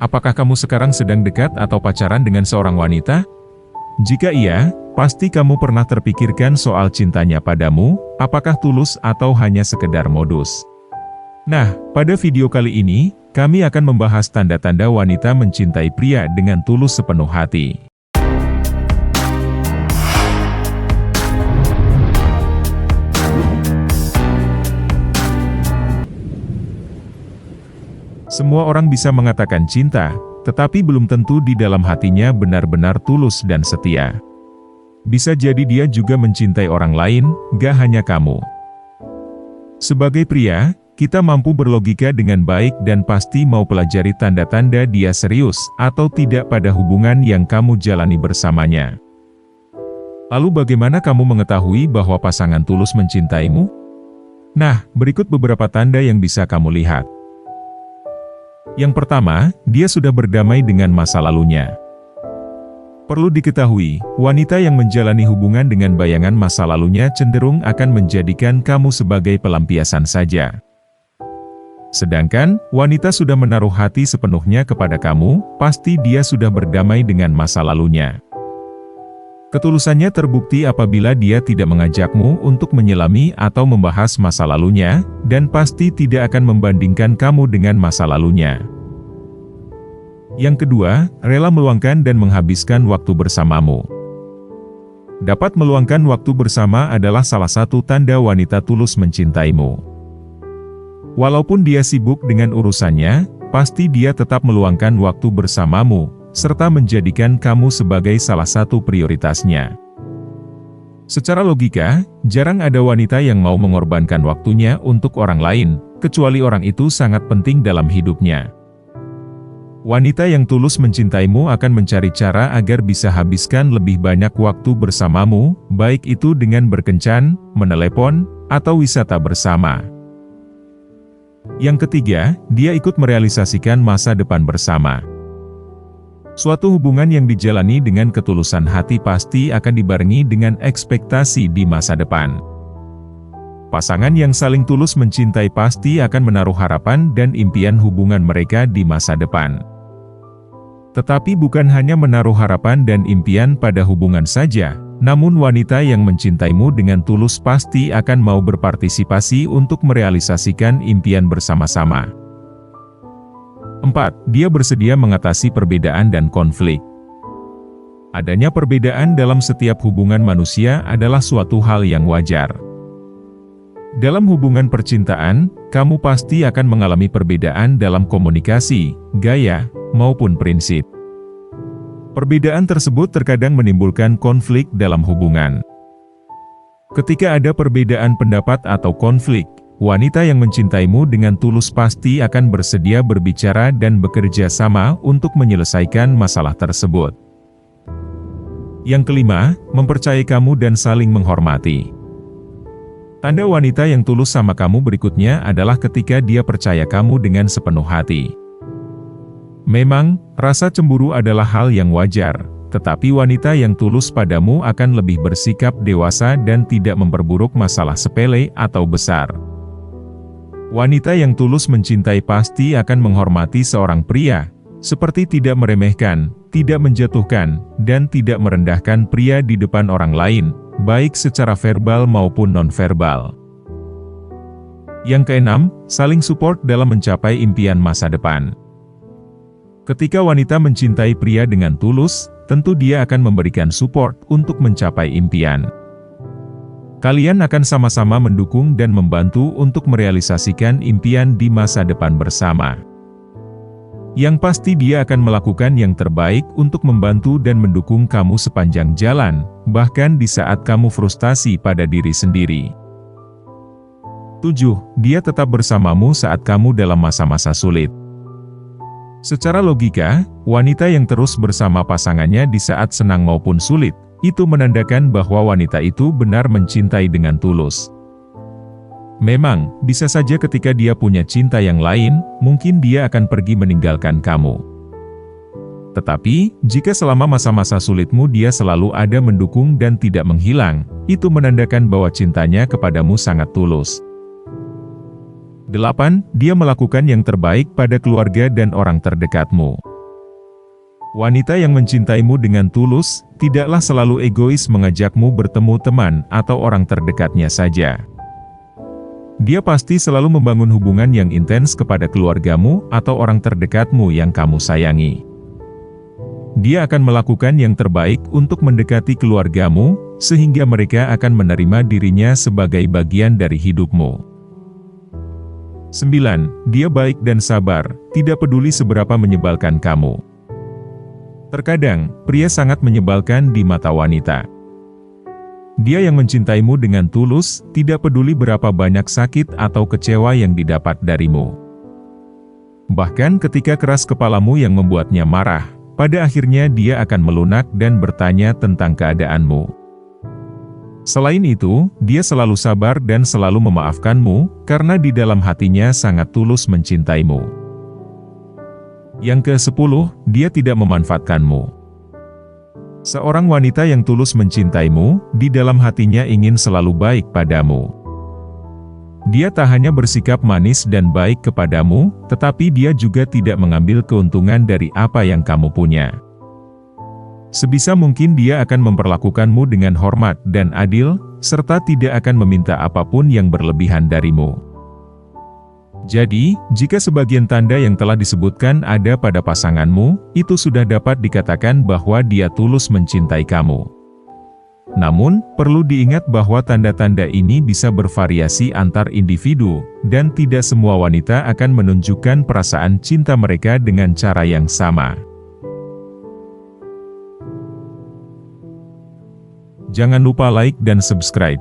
apakah kamu sekarang sedang dekat atau pacaran dengan seorang wanita? Jika iya, pasti kamu pernah terpikirkan soal cintanya padamu, apakah tulus atau hanya sekedar modus. Nah, pada video kali ini, kami akan membahas tanda-tanda wanita mencintai pria dengan tulus sepenuh hati. Semua orang bisa mengatakan cinta, tetapi belum tentu di dalam hatinya benar-benar tulus dan setia. Bisa jadi dia juga mencintai orang lain, gak hanya kamu. Sebagai pria, kita mampu berlogika dengan baik dan pasti mau pelajari tanda-tanda dia serius atau tidak pada hubungan yang kamu jalani bersamanya. Lalu bagaimana kamu mengetahui bahwa pasangan tulus mencintaimu? Nah, berikut beberapa tanda yang bisa kamu lihat. Yang pertama, dia sudah berdamai dengan masa lalunya. Perlu diketahui, wanita yang menjalani hubungan dengan bayangan masa lalunya cenderung akan menjadikan kamu sebagai pelampiasan saja. Sedangkan, wanita sudah menaruh hati sepenuhnya kepada kamu, pasti dia sudah berdamai dengan masa lalunya. Ketulusannya terbukti apabila dia tidak mengajakmu untuk menyelami atau membahas masa lalunya, dan pasti tidak akan membandingkan kamu dengan masa lalunya. Yang kedua, rela meluangkan dan menghabiskan waktu bersamamu. Dapat meluangkan waktu bersama adalah salah satu tanda wanita tulus mencintaimu. Walaupun dia sibuk dengan urusannya, pasti dia tetap meluangkan waktu bersamamu, serta menjadikan kamu sebagai salah satu prioritasnya. Secara logika, jarang ada wanita yang mau mengorbankan waktunya untuk orang lain, kecuali orang itu sangat penting dalam hidupnya. Wanita yang tulus mencintaimu akan mencari cara agar bisa habiskan lebih banyak waktu bersamamu, baik itu dengan berkencan, menelepon, atau wisata bersama. Yang ketiga, dia ikut merealisasikan masa depan bersama. Suatu hubungan yang dijalani dengan ketulusan hati pasti akan dibarengi dengan ekspektasi di masa depan. Pasangan yang saling tulus mencintai pasti akan menaruh harapan dan impian hubungan mereka di masa depan. Tetapi bukan hanya menaruh harapan dan impian pada hubungan saja, namun wanita yang mencintaimu dengan tulus pasti akan mau berpartisipasi untuk merealisasikan impian bersama-sama. 4. Dia bersedia mengatasi perbedaan dan konflik. Adanya perbedaan dalam setiap hubungan manusia adalah suatu hal yang wajar. Dalam hubungan percintaan, kamu pasti akan mengalami perbedaan dalam komunikasi, gaya, maupun prinsip. Perbedaan tersebut terkadang menimbulkan konflik dalam hubungan. Ketika ada perbedaan pendapat atau konflik, wanita yang mencintaimu dengan tulus pasti akan bersedia berbicara dan bekerja sama untuk menyelesaikan masalah tersebut. Yang kelima, mempercayai kamu dan saling menghormati. Tanda wanita yang tulus sama kamu berikutnya adalah ketika dia percaya kamu dengan sepenuh hati. Memang, rasa cemburu adalah hal yang wajar, tetapi wanita yang tulus padamu akan lebih bersikap dewasa dan tidak memperburuk masalah sepele atau besar. Wanita yang tulus mencintai pasti akan menghormati seorang pria, seperti tidak meremehkan, tidak menjatuhkan, dan tidak merendahkan pria di depan orang lain, baik secara verbal maupun non-verbal. Yang keenam, saling support dalam mencapai impian masa depan. Ketika wanita mencintai pria dengan tulus, tentu dia akan memberikan support untuk mencapai impian. Kalian akan sama-sama mendukung dan membantu untuk merealisasikan impian di masa depan bersama. Yang pasti dia akan melakukan yang terbaik untuk membantu dan mendukung kamu sepanjang jalan, bahkan di saat kamu frustasi pada diri sendiri. 7. Dia tetap bersamamu saat kamu dalam masa-masa sulit. Secara logika, wanita yang terus bersama pasangannya di saat senang maupun sulit, itu menandakan bahwa wanita itu benar mencintai dengan tulus. Memang, bisa saja ketika dia punya cinta yang lain, mungkin dia akan pergi meninggalkan kamu. Tetapi, jika selama masa-masa sulitmu dia selalu ada mendukung dan tidak menghilang, itu menandakan bahwa cintanya kepadamu sangat tulus. 8. Dia melakukan yang terbaik pada keluarga dan orang terdekatmu. Wanita yang mencintaimu dengan tulus, tidaklah selalu egois mengajakmu bertemu teman atau orang terdekatnya saja. Dia pasti selalu membangun hubungan yang intens kepada keluargamu atau orang terdekatmu yang kamu sayangi. Dia akan melakukan yang terbaik untuk mendekati keluargamu, sehingga mereka akan menerima dirinya sebagai bagian dari hidupmu. 9. Dia baik dan sabar, tidak peduli seberapa menyebalkan kamu. Terkadang, pria sangat menyebalkan di mata wanita. Dia yang mencintaimu dengan tulus, tidak peduli berapa banyak sakit atau kecewa yang didapat darimu. Bahkan ketika keras kepalamu yang membuatnya marah, pada akhirnya dia akan melunak dan bertanya tentang keadaanmu. Selain itu, dia selalu sabar dan selalu memaafkanmu, karena di dalam hatinya sangat tulus mencintaimu. Yang ke-10, dia tidak memanfaatkanmu. Seorang wanita yang tulus mencintaimu, di dalam hatinya ingin selalu baik padamu. Dia tak hanya bersikap manis dan baik kepadamu, tetapi dia juga tidak mengambil keuntungan dari apa yang kamu punya. Sebisa mungkin dia akan memperlakukanmu dengan hormat dan adil, serta tidak akan meminta apapun yang berlebihan darimu. Jadi, jika sebagian tanda yang telah disebutkan ada pada pasanganmu, itu sudah dapat dikatakan bahwa dia tulus mencintai kamu. Namun, perlu diingat bahwa tanda-tanda ini bisa bervariasi antar individu, dan tidak semua wanita akan menunjukkan perasaan cinta mereka dengan cara yang sama. Jangan lupa like dan subscribe.